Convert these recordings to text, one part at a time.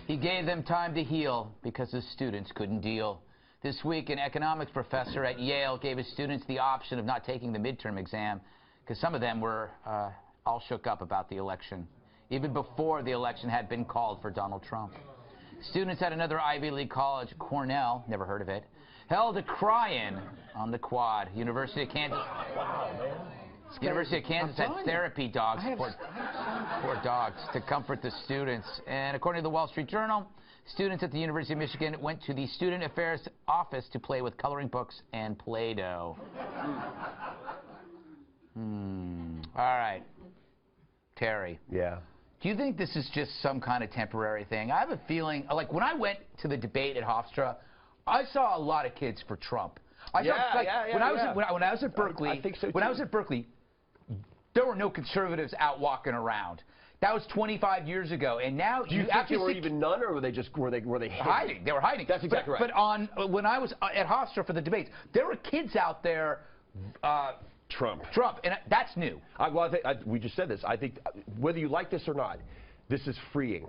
He gave them time to heal because his students couldn't deal. This week, an economics professor at Yale gave his students the option of not taking the midterm exam because some of them were all shook up about the election, even before the election had been called for Donald Trump. Students at another Ivy League college, Cornell, never heard of it, held a cry-in on the quad. University of Kansas. Wow, man. University of Kansas had therapy dogs, poor dogs, to comfort the students. And according to the Wall Street Journal, students at the University of Michigan went to the Student Affairs office to play with coloring books and Play-Doh. All right. Terry. Yeah. Do you think this is just some kind of temporary thing? I have a feeling, like when I went to the debate at Hofstra, I saw a lot of kids for Trump. When I was at Berkeley, I think so too. When I was at Berkeley, there were no conservatives out walking around. That was 25 years ago, and now do you think there were even none, or were they just were they hiding? They were hiding. That's exactly right. But when I was at Hofstra for the debates, there were kids out there. Trump, and that's new. Well, we just said this. I think whether you like this or not, this is freeing.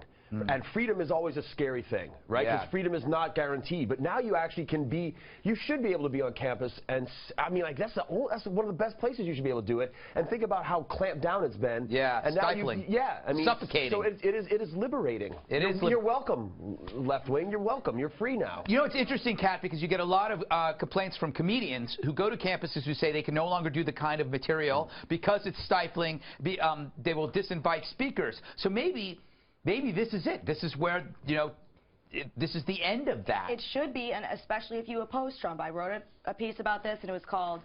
And freedom is always a scary thing, right? Because freedom is not guaranteed. But now you actually can be, you should be able to be on campus. And I mean, like, that's one of the best places you should be able to do it. And think about how clamped down it's been. Yeah, and stifling. I mean, suffocating. So it is liberating. You're welcome, left wing. You're welcome. You're free now. You know, it's interesting, Kat, because you get a lot of complaints from comedians who go to campuses who say they can no longer do the kind of material because it's stifling. They will disinvite speakers. So maybe this is it. This is where, you know, this is the end of that. It should be, and especially if you oppose Trump. I wrote a piece about this, and it was called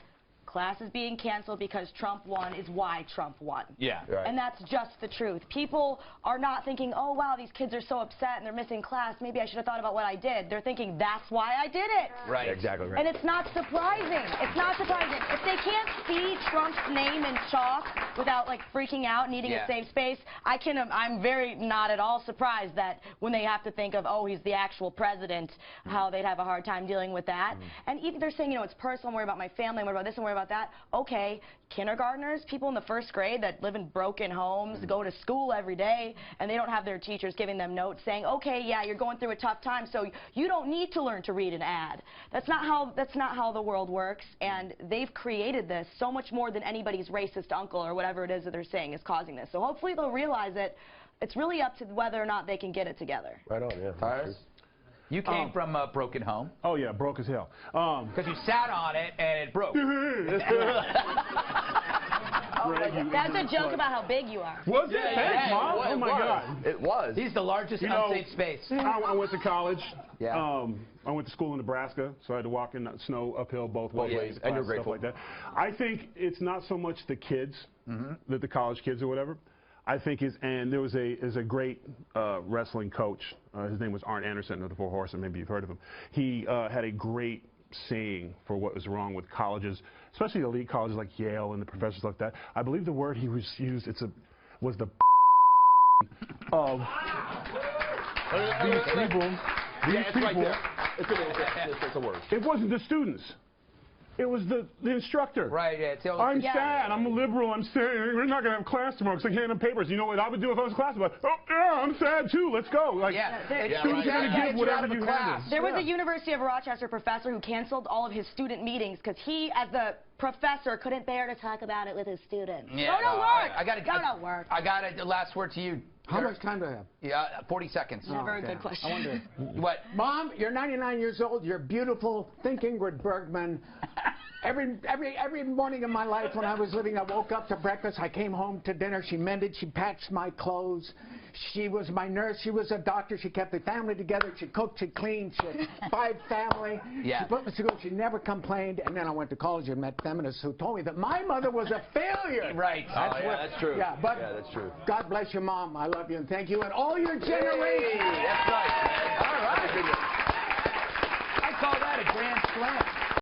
"Class is being canceled because Trump won is why Trump won." Yeah. Right. And that's just the truth. People are not thinking, oh, wow, these kids are so upset and they're missing class. Maybe I should have thought about what I did. They're thinking, that's why I did it. Right. Exactly right. And it's not surprising. It's not surprising. If they can't see Trump's name in chalk without, like, freaking out, needing a safe space, I'm very not at all surprised that when they have to think of, oh, he's the actual president, how they'd have a hard time dealing with that. And even they're saying, you know, it's personal, I'm worried about my family, I'm worried about this, I'm worried about that. Okay, kindergartners, people in the first grade that live in broken homes, go to school every day, and they don't have their teachers giving them notes saying, okay, yeah, you're going through a tough time, so you don't need to learn to read an ad. That's not how the world works, and they've created this so much more than anybody's racist uncle or whatever it is that they're saying is causing this. So hopefully they'll realize it. It's really up to whether or not they can get it together. Right on, yeah. Tires? You came from a broken home. Oh, yeah, broke as hell. Because you sat on it and it broke. That's a joke about how big you are. Was it? Thanks, Mom. Oh, my God. It was. He's the largest unsafe space. I went to college. Yeah. I went to school in Nebraska, so I had to walk in snow uphill both ways. And you're grateful. Like that. I think it's not so much the kids, that the college kids or whatever. I think and there was a great wrestling coach. His name was Arn Anderson of the Four Horsemen. Maybe you've heard of him. He had a great saying for what was wrong with colleges, especially elite colleges like Yale and the professors like that. I believe the word he was used was the of these people. It's right there. It's a word. It wasn't the students. It was the instructor. Right, yeah. I'm sad. I'm a liberal. I'm sad. We're not going to have class tomorrow because I can't have papers. You know what I would do if I was in class? But, oh, yeah, I'm sad too. Let's go. Like, students are going to give whatever you have. There was a University of Rochester professor who canceled all of his student meetings because he, as the professor, couldn't bear to talk about it with his students. Yeah, Go to work. Go to work. I got a last word to you. How much time do I have? Yeah, 40 seconds. That's a very good question. I wonder. What? Mom, you're 99 years old. You're beautiful. Think Ingrid Bergman. Every morning in my life when I was living, I woke up to breakfast. I came home to dinner. She mended. She patched my clothes. She was my nurse. She was a doctor. She kept the family together. She cooked. She cleaned. She had 5 family. Yeah. She put me to school. She never complained. And then I went to college and met feminists who told me that my mother was a failure. Right. That's true. Yeah, but that's true. God bless your mom. I love you and thank you and all your generations. That's right. All right. I call that a grand slam.